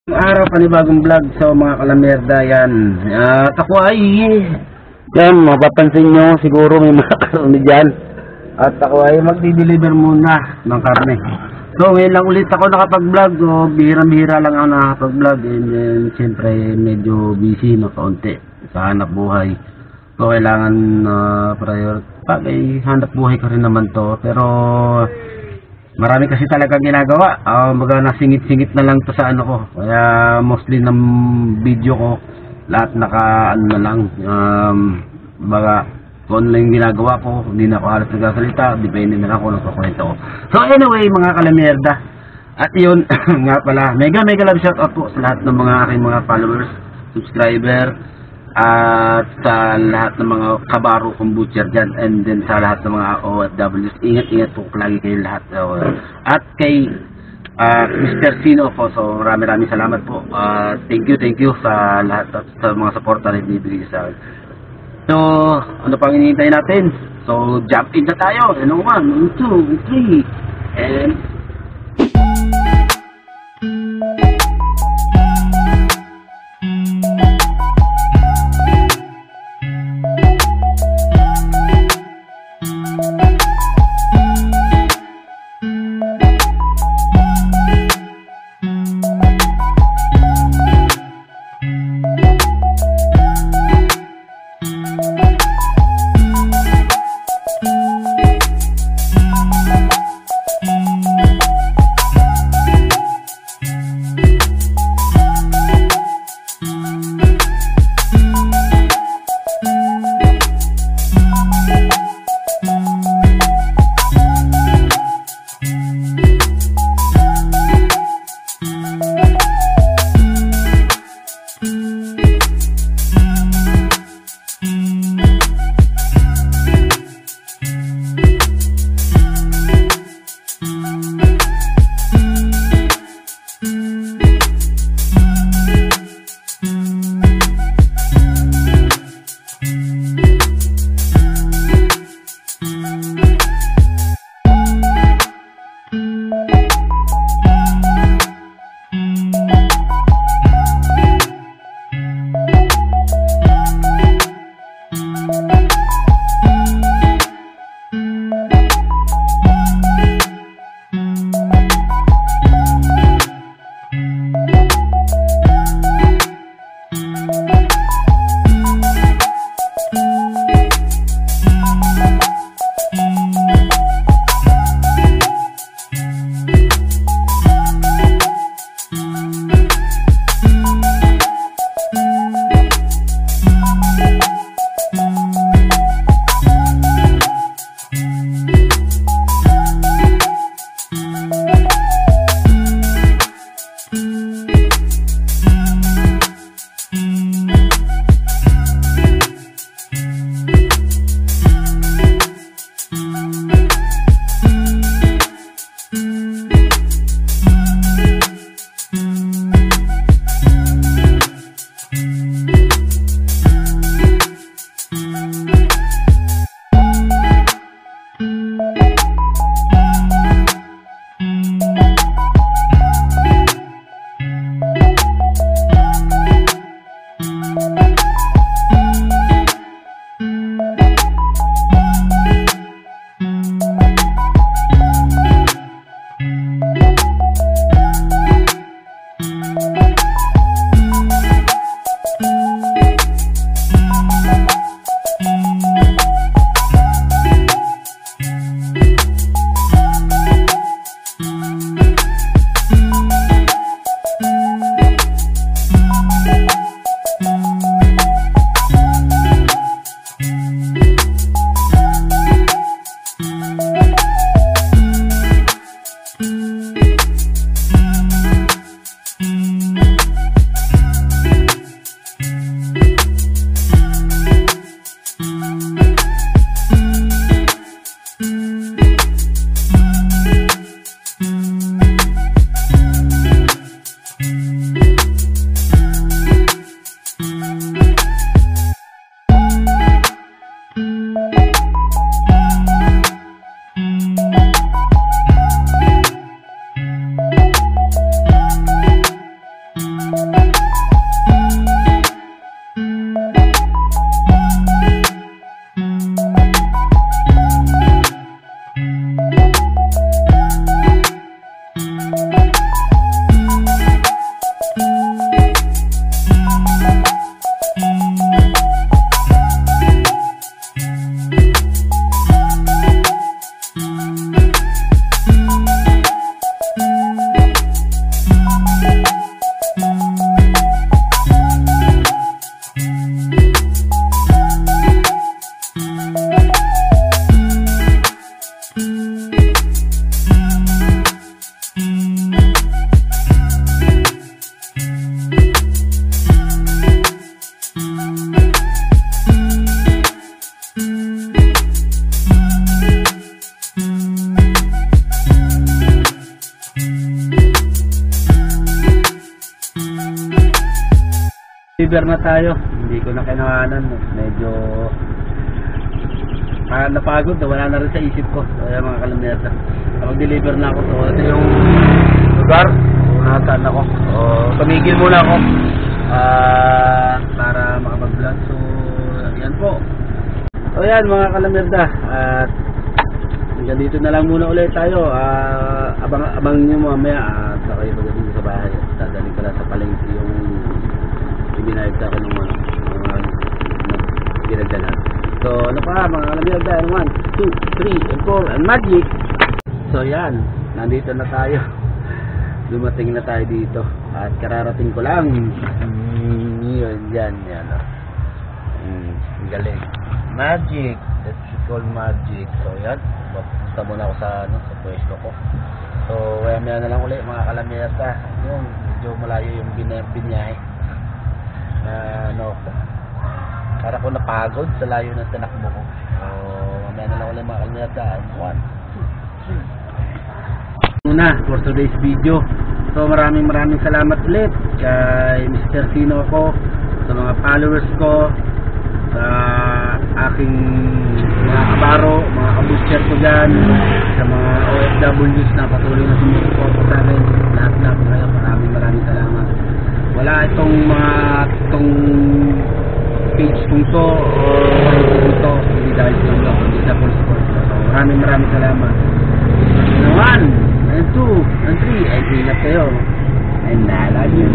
Araw, panibagong vlog sa mga kalamerda yan. At ako ay yan, mapapansin nyo siguro may mga karne dyan. At ako ay magdi-deliver muna ng karne. So ngayon lang ulit ako nakapag-vlog. So bihira-bihira lang ako nakapag-vlog. And then siyempre medyo busy na kaunti sa hanap buhay. So kailangan bagay, hanap buhay ko rin naman to. Pero marami kasi talaga ginagawa. Baga nasingit-singit na lang to sa ano ko. Kaya mostly ng video ko lahat naka ano na lang. Baga kung ano lang ginagawa ko, hindi na ako halos nagsasalita, depende na lang kung nagkakwento ko. So anyway mga kalamierda, at yun nga pala, mega love shoutout po sa lahat ng mga aking mga followers, subscriber, at sa lahat ng mga kabaro kong butcher dyan, and then sa lahat ng mga OFWs, ingat po lagi kayo lahat. At kay Mr. Sino po, so maraming salamat po. Thank you sa lahat sa mga suporta na ibibigay sa akin. So ano pang hinihintay natin? So jump in na tayo. 1, 2, 3 and Deliver na tayo, hindi ko na kinahanan, medyo napagod, wala na rin sa isip ko. Kaya mga kalamyata, mag-deliver na ako. So ito yung lugar kung nasaan ako. So tumigil muna ako para makapag-vlog. So yan po. So yan mga kalamyata, at hanggang dito na lang muna ulit tayo. Abang nyo mamaya at kayo pagdating sa bahay, dadaling ko lang sa palengke yung binayad sa akin ng mga ginagdalan. So ano pa mga kalamyata, 1, 2, 3, and 4 and magic. So yan, nandito na tayo. Dumating na tayo dito at kararating ko lang. Yun, yan galing, magic, that's called magic. So yan, punta muna ako sa pwesto ko. So maya na lang ulit mga kalamyata. Yung medyo malayo yung binyahe. Para ko napagod sa layo ng tinakbo ko. So mamaya na lang ulit mga kalamyata. 1, 2 muna for today's video. So maraming salamat ulit kay Mr. Sino ko, sa mga followers ko, sa aking mga kabaro, mga kabusher ko dyan, sa mga OFWs na patuloy na sumusuporta sa akin. Lahat kayo, maraming salamat. Wala itong page kong to o to, hindi dahil sa mga hindi sa full support. So maraming salamat. 1, and 2, and 3, ay ingat kayo. And I love you.